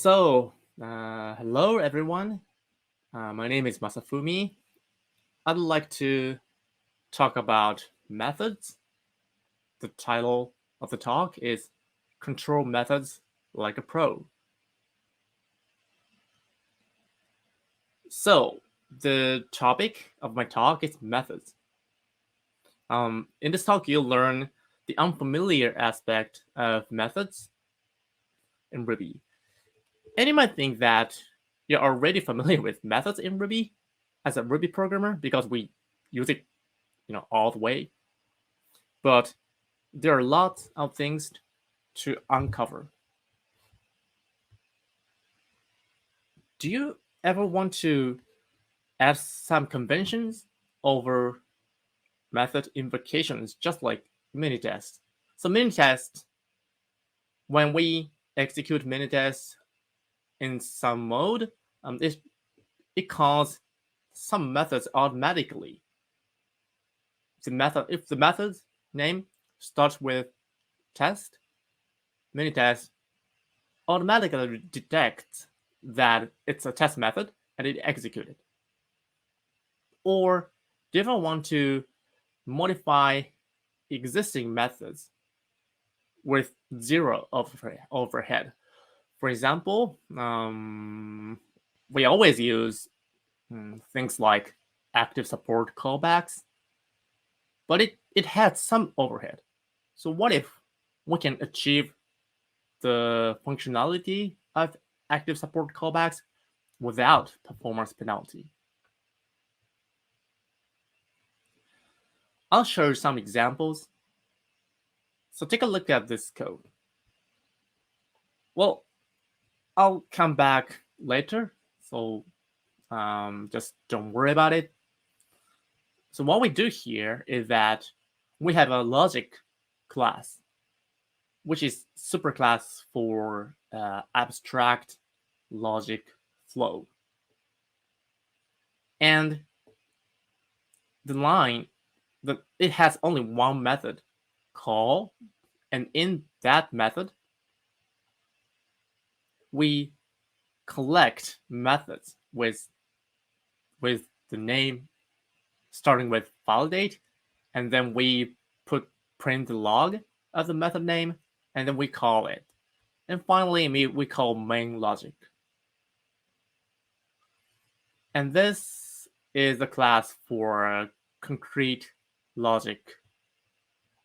Hello everyone. My name is Masafumi. I'd like to talk about methods. The title of the talk is Control Methods Like a Pro. So, the topic of my talk is methods. In this talk, you'll learn the unfamiliar aspect of methods in Ruby. And you might think that you're already familiar with methods in Ruby as a Ruby programmer because we use it, all the way. But there are lots of things to uncover. Do you ever want to add some conventions over method invocations, just like minitests? So minitests, when we execute minitests in some mode, it calls some methods automatically. If the method name starts with test, minitest automatically detects that it's a test method and it executes it. Or do you ever want to modify existing methods with zero overhead? For example, we always use things like active support callbacks, but it had some overhead. So what if we can achieve the functionality of active support callbacks without performance penalty? I'll show you some examples. So take a look at this code. Well, I'll come back later, so just don't worry about it. So what we do here is that we have a logic class, which is superclass for abstract logic flow. And the line, it has only one method, call, and in that method, we collect methods with the name starting with validate, and then we print the log of the method name, and then we call it. And finally, we call main logic. And this is a class for concrete logic.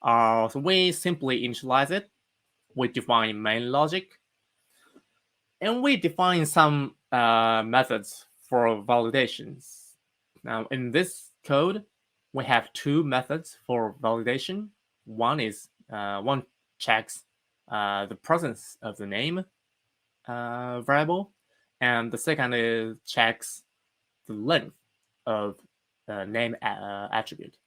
So we simply initialize it. We define main logic. And we define some methods for validations. Now, in this code, we have two methods for validation. One checks the presence of the name variable, and the second checks the length of the name attribute.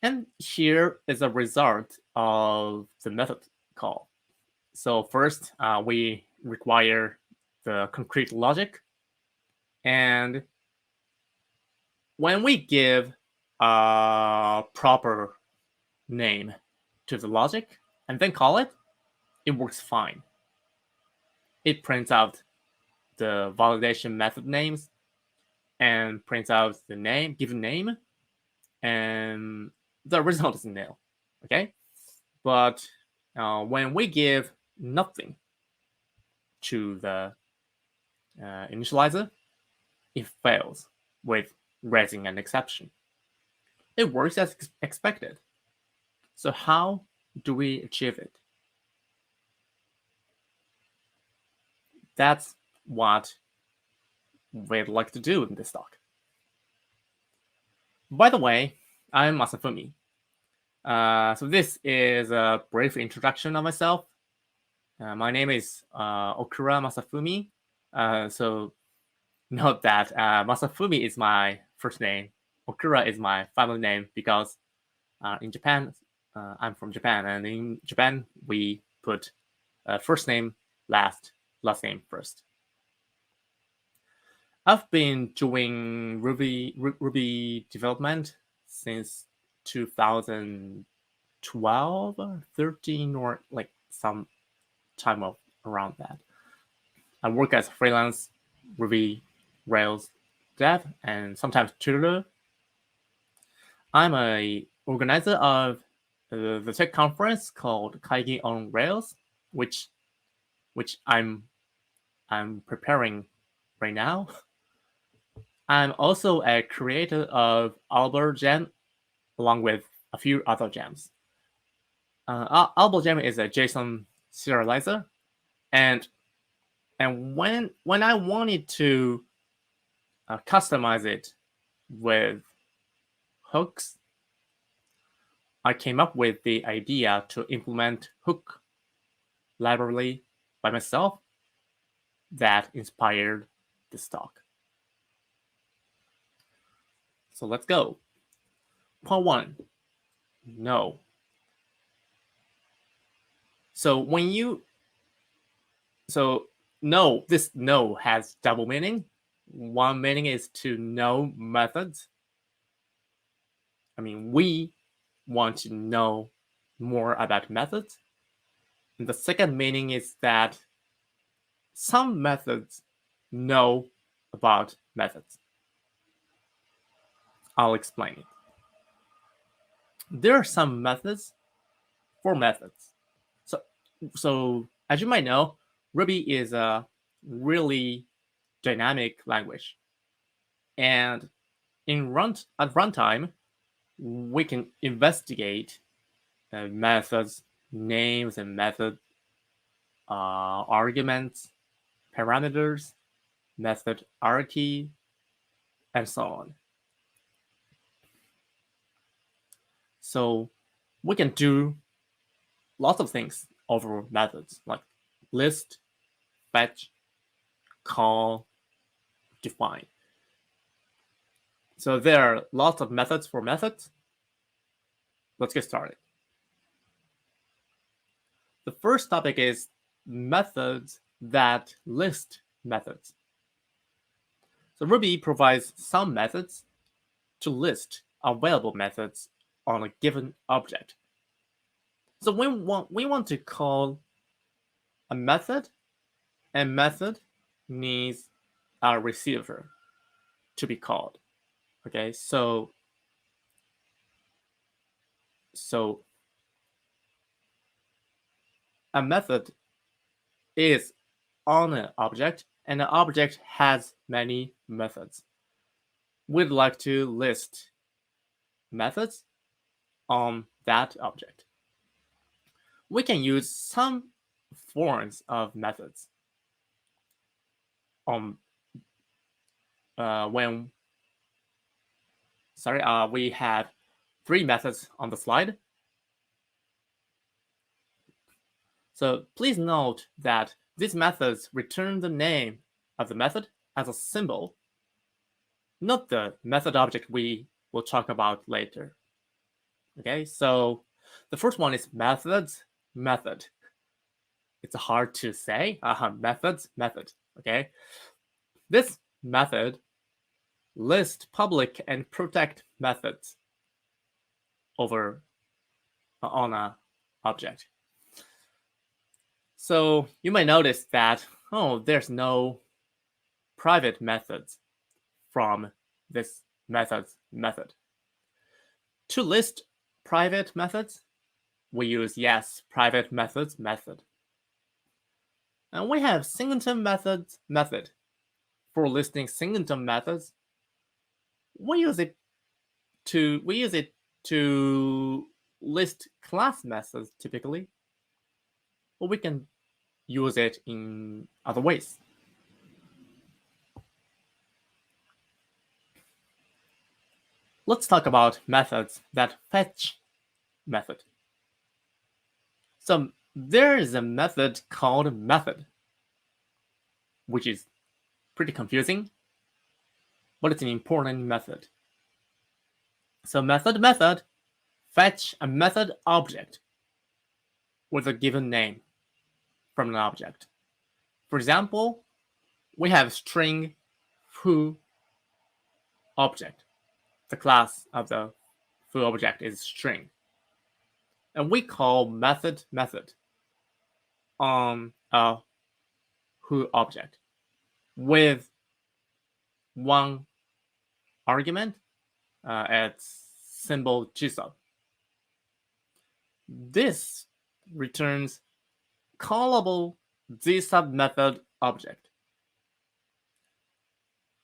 And here is a result of the method call. So first, we require the concrete logic. And when we give a proper name to the logic and then call it, it works fine. It prints out the validation method names and prints out the given name, and the result is nil. Okay? But when we give nothing to the initializer, it fails with raising an exception. It works as expected. So how do we achieve it? That's what we'd like to do in this talk. By the way, I'm Masafumi. So this is a brief introduction of myself. My name is Okura Masafumi. So note that Masafumi is my first name. Okura is my family name because in Japan, I'm from Japan, and in Japan we put first name last name first. I've been doing Ruby development since 2012 or 13, or like some time around that. I work as a freelance Ruby Rails dev and sometimes tutor. I'm a organizer of the tech conference called Kaigi on Rails, which I'm preparing right now. I'm also a creator of Albert Jam, along with a few other jams. Albert Jam is a JSON serializer, and when I wanted to customize it with hooks, I came up with the idea to implement hook library by myself that inspired this talk. So let's go. Point 1, no. So this no has double meaning. One meaning is to know methods. I mean, we want to know more about methods. And the second meaning is that some methods know about methods. I'll explain it. There are some methods for methods. So as you might know, Ruby is a really dynamic language. And at runtime, we can investigate methods, names, and method arguments, parameters, method hierarchy, and so on. So we can do lots of things over methods like list, fetch, call, define. So there are lots of methods for methods. Let's get started. The first topic is methods that list methods. So Ruby provides some methods to list available methods on a given object. So we want to call a method, and method needs a receiver to be called. Okay, so a method is on an object, and an object has many methods. We'd like to list methods on that object. We can use some forms of methods we have 3 methods on the slide. So please note that these methods return the name of the method as a symbol, not the method object we will talk about later. Okay, so the first one is methods method. It's hard to say. Methods method. Okay, this method lists public and protect methods on an object. So you might notice that there's no private methods from this methods method. To list private methods, we use private methods method. And we have singleton methods method. For listing singleton methods, we use it to list class methods typically, but we can use it in other ways. Let's talk about methods that fetch method. So there is a method called method, which is pretty confusing, but it's an important method. So method fetch a method object with a given name from an object. For example, we have string foo object. The class of the foo object is string. And we call method. on a who object with one argument at symbol gsub. This returns callable gsub method object.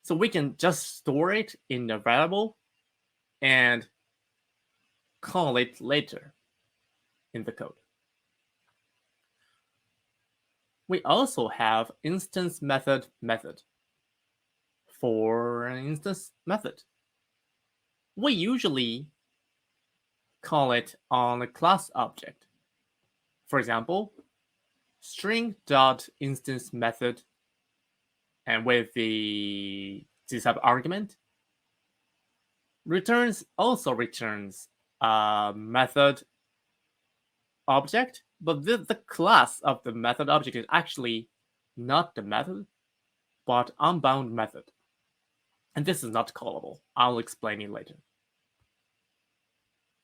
So we can just store it in a variable and call it later in the code. We also have instance method for an instance method. We usually call it on a class object. For example, string.instance method, and with the gsub argument, also returns a method object, but the class of the method object is actually not the method, but unbound method. And this is not callable. I'll explain it later.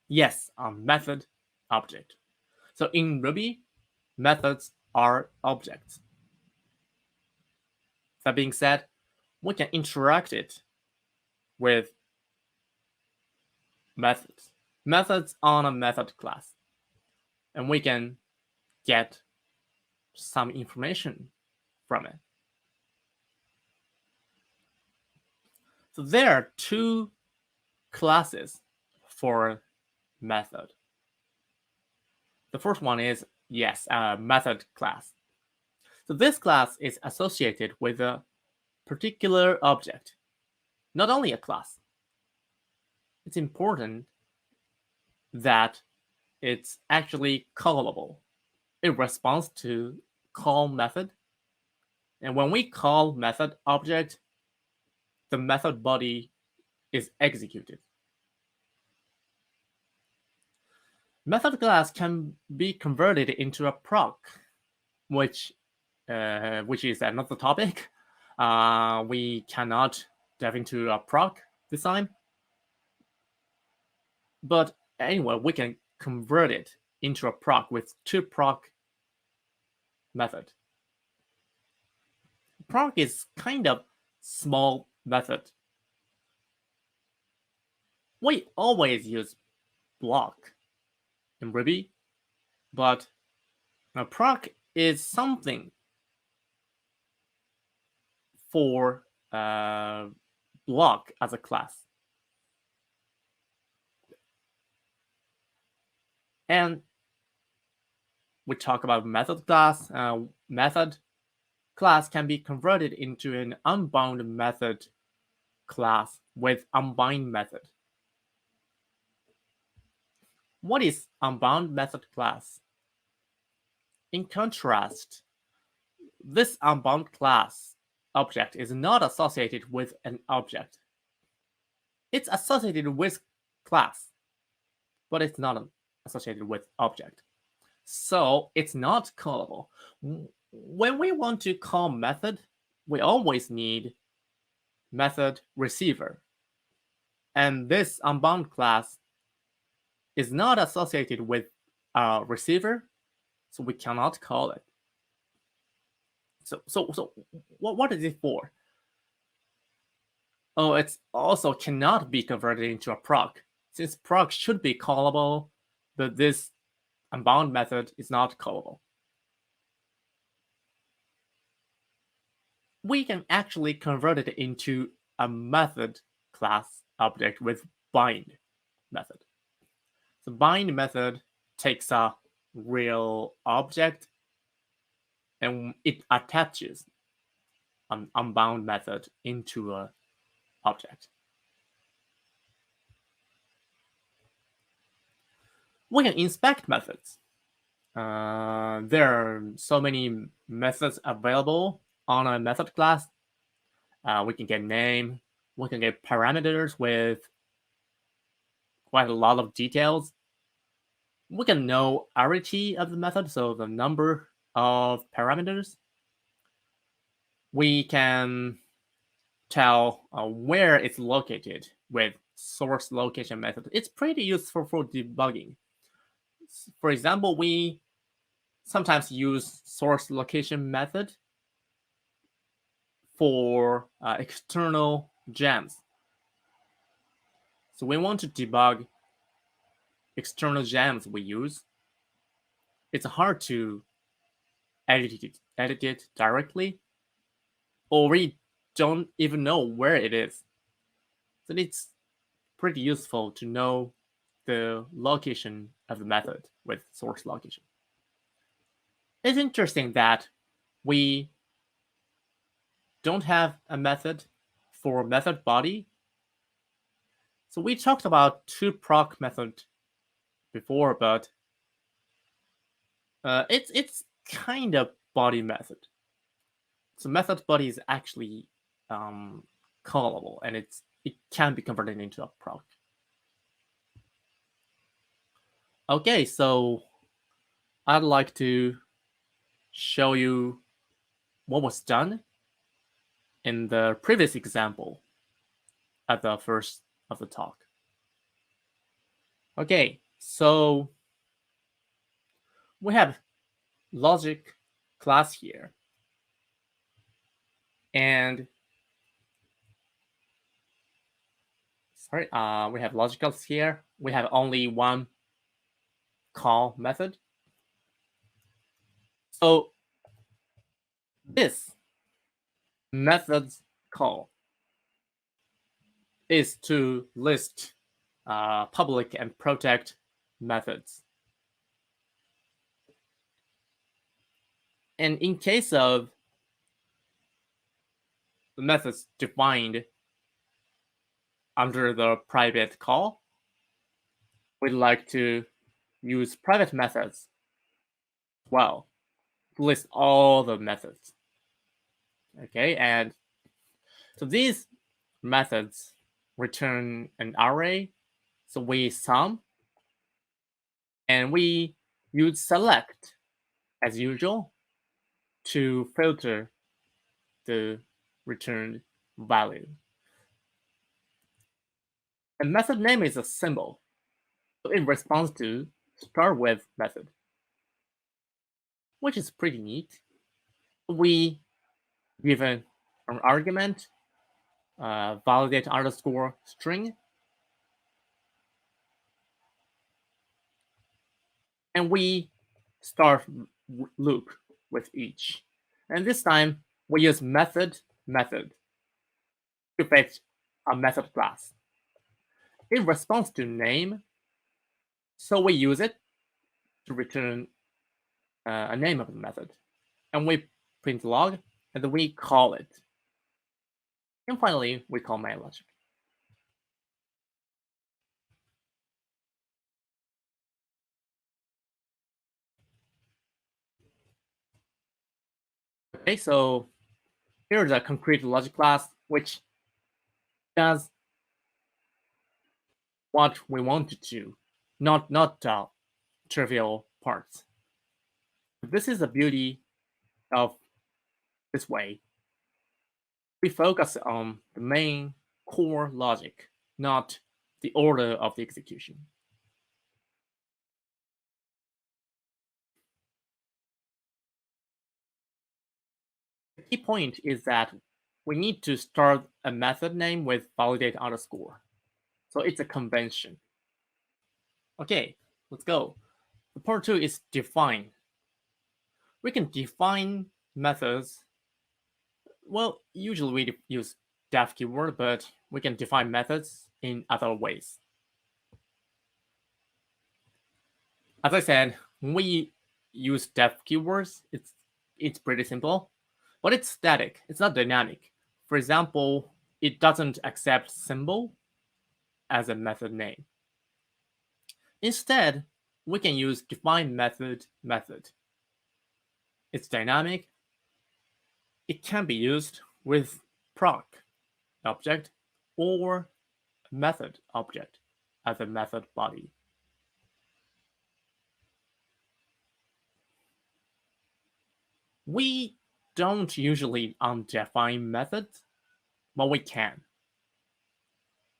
Yes, a method object. So in Ruby, methods are objects. That being said, we can interact it with methods on a method class, and we can get some information from it. So there are two classes for method. The first one is, yes, a method class. So this class is associated with a particular object, not only a class. It's important that it's actually callable. It responds to call method. And when we call method object, the method body is executed. Method class can be converted into a proc, which is another topic. We cannot dive into a proc this time. But anyway, we can convert it into a proc with two proc method. Proc is kind of small method. We always use block in Ruby, but a proc is something for block as a class. And we talk about method class. Method class can be converted into an unbound method class with unbind method. What is unbound method class? In contrast, this unbound class object is not associated with an object. It's associated with class, but it's not associated with object. So it's not callable. When we want to call method, we always need method receiver. And this unbound class is not associated with a receiver, so we cannot call it. So what is it for? Oh, it also cannot be converted into a proc, since proc should be callable, but this unbound method is not callable. We can actually convert it into a method class object with bind method. The bind method takes a real object and it attaches an unbound method into an object. We can inspect methods. There are so many methods available on a method class. We can get name, we can get parameters with quite a lot of details. We can know arity of the method, so the number of parameters. We can tell where it's located with source location method. It's pretty useful for debugging. For example, we sometimes use source location method for external gems. So we want to debug external gems we use. It's hard to edit it directly, or we don't even know where it is. So it's pretty useful to know the location of the method with source location. It's interesting that we don't have a method for method body. So we talked about toProc method before, but it's kind of body method. So method body is actually callable, and it can be converted into a proc. Okay, so I'd like to show you what was done in the previous example at the first of the talk. Okay, so we have logic class here, and we have logicals here. We have only one call method. So this method's call is to list public and protect methods. And in case of the methods defined under the private call, we'd like to use private methods as well to list all the methods. Okay, and so these methods return an array. So we sum, and we use select as usual to filter the returned value. And method name is a symbol. So it responds to start with method, which is pretty neat. We give an argument, validate underscore string, and we start loop with each. And this time we use method to fetch a method class. It responds to name, so we use it to return a name of the method. And we print log, and then we call it. And finally, we call main logic. Okay, so here's a concrete logic class, which does what we want to do, not trivial parts. This is the beauty of this way. We focus on the main core logic, not the order of the execution. The key point is that we need to start a method name with validate underscore. So it's a convention. Okay, let's go. The part 2 is define. We can define methods. Well, usually we use def keyword, but we can define methods in other ways. As I said, when we use def keywords, it's pretty simple, but it's static. It's not dynamic. For example, it doesn't accept symbol as a method name. Instead, we can use define method. It's dynamic. It can be used with proc object or method object as a method body. We don't usually undefine methods, but we can.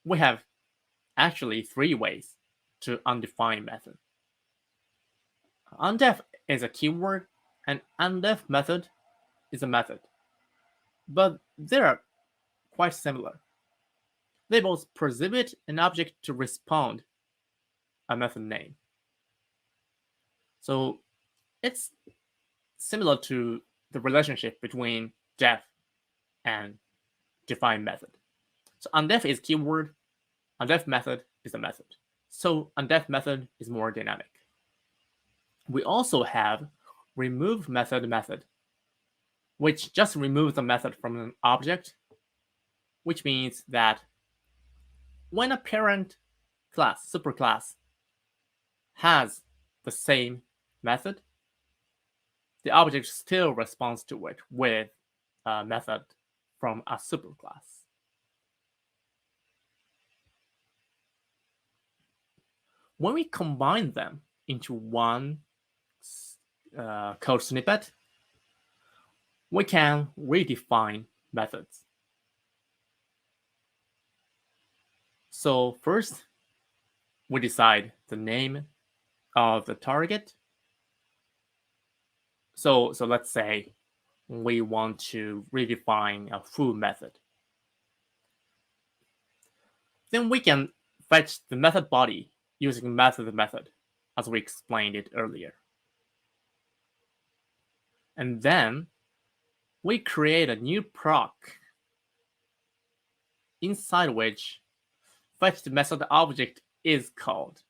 We have actually 3 ways to undefine method. Undef is a keyword and undef method is a method. But they are quite similar. They both prohibit an object to respond a method name. So it's similar to the relationship between def and define method. So undef is keyword, undef method is a method. So undef method is more dynamic. We also have remove method, which just removes the method from an object, which means that when a parent class, superclass, has the same method, the object still responds to it with a method from a superclass. When we combine them into one code snippet, we can redefine methods. So first, we decide the name of the target. So let's say we want to redefine a foo method. Then we can fetch the method body using method, as we explained it earlier. And then we create a new proc inside which fetch the method object is called.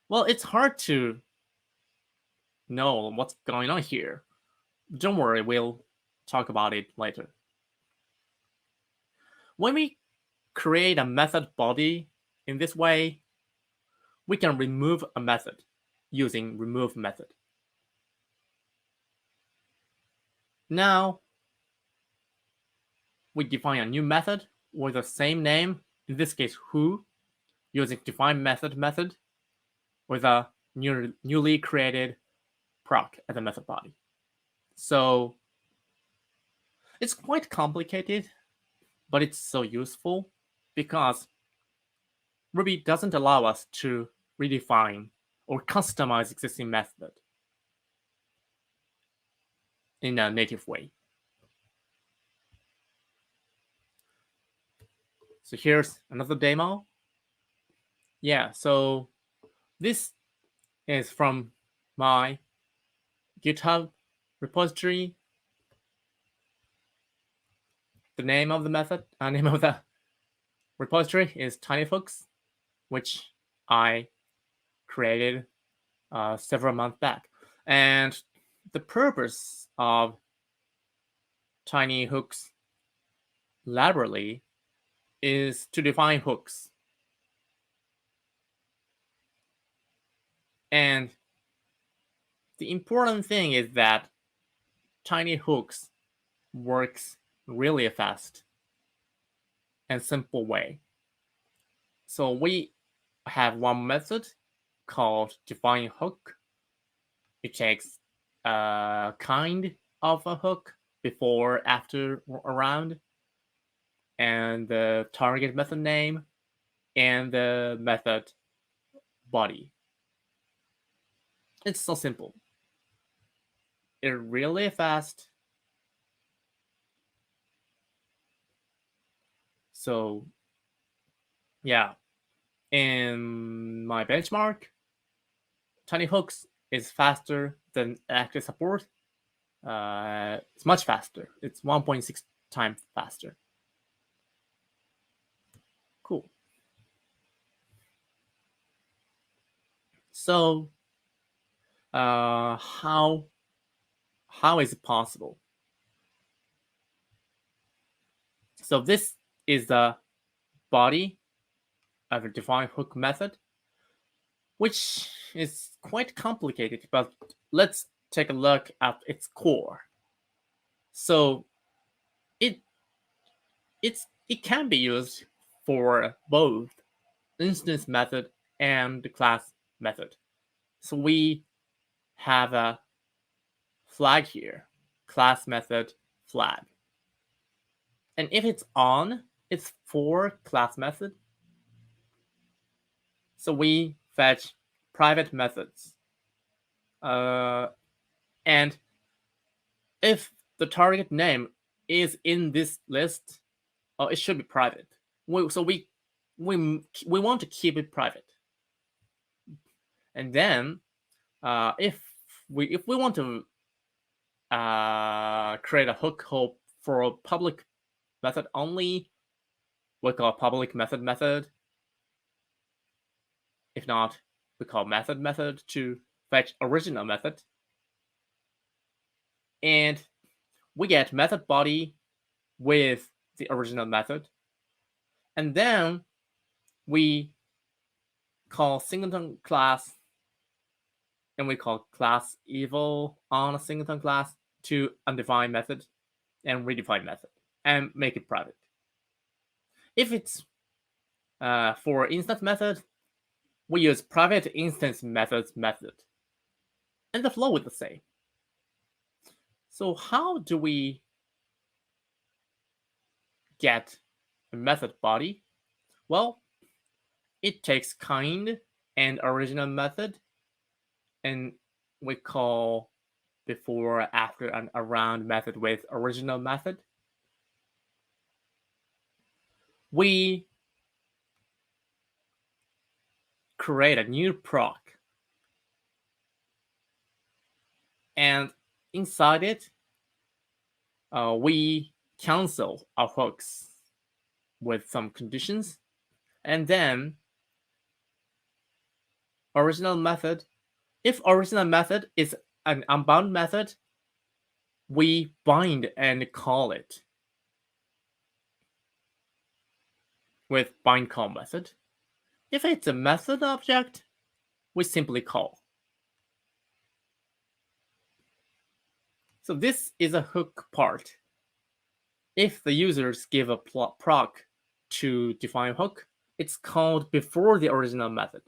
Well, it's hard to know what's going on here. Don't worry, we'll talk about it later. When we create a method body in this way, we can remove a method using remove method. Now, we define a new method with the same name, in this case who, using define method with a newly created proc as a method body. So it's quite complicated, but it's so useful because Ruby doesn't allow us to redefine or customize existing method in a native way. So here's another demo. Yeah, so this is from my GitHub repository. The name of the method, name of the repository is TinyHooks, which I created several months back. And the purpose of TinyHooks library is to define hooks. And the important thing is that TinyHooks works really fast and simple way. So we have one method called define hook. It takes a kind of a hook before, after, or around, and the target method name and the method body. It's so simple. It's really fast. So yeah, in my benchmark, TinyHooks is faster than active support. It's much faster. It's 1.6 times faster. Cool. So how is it possible? So this is the body of a define hook method, which is quite complicated, but let's take a look at its core. So it can be used for both instance method and the class method. So we have a flag here, class method flag. And if it's on, it's for class method. So we fetch private methods And if the target name is in this list, it should be private. So we want to keep it private. And then if we want to create a hook for a public method only, we call public method. If not, we call method to fetch original method. And we get method body with the original method. And then we call singleton class, and we call class eval on a singleton class to undefined method and redefine method and make it private. If it's for instance method, we use private instance methods method, and the flow is the same. So how do we get a method body? Well, it takes kind and original method, and we call before, after, and around method with original method. We create a new proc, and inside it, we cancel our hooks with some conditions, and then original method. If original method is an unbound method, we bind and call it with bind call method. If it's a method object, we simply call. So this is a hook part. If the users give a proc to define hook, it's called before the original method.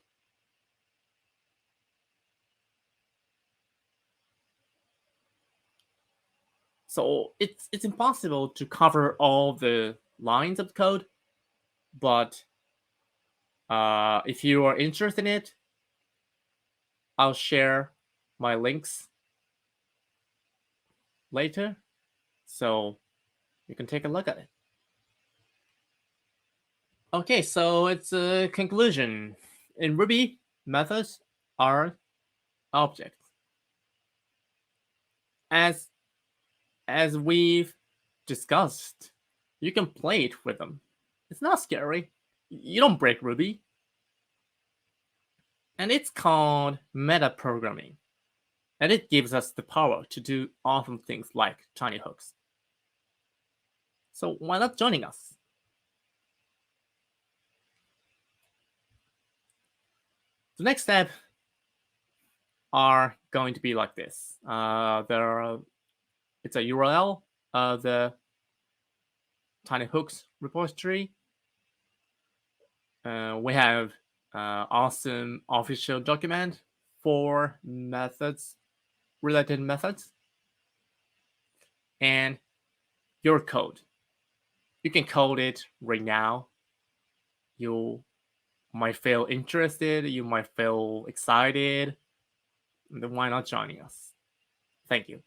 So it's impossible to cover all the lines of code, but if you are interested in it, I'll share my links later, so you can take a look at it. Okay, so it's a conclusion. In Ruby, methods are objects. As we've discussed, you can play it with them. It's not scary. You don't break Ruby. And it's called metaprogramming. And it gives us the power to do awesome things like TinyHooks. So why not joining us? The next step are going to be like this. It's a URL of the TinyHooks repository. We have awesome official document for methods, related methods, and your code. You can code it right now. You might feel interested, you might feel excited, then why not joining us? Thank you.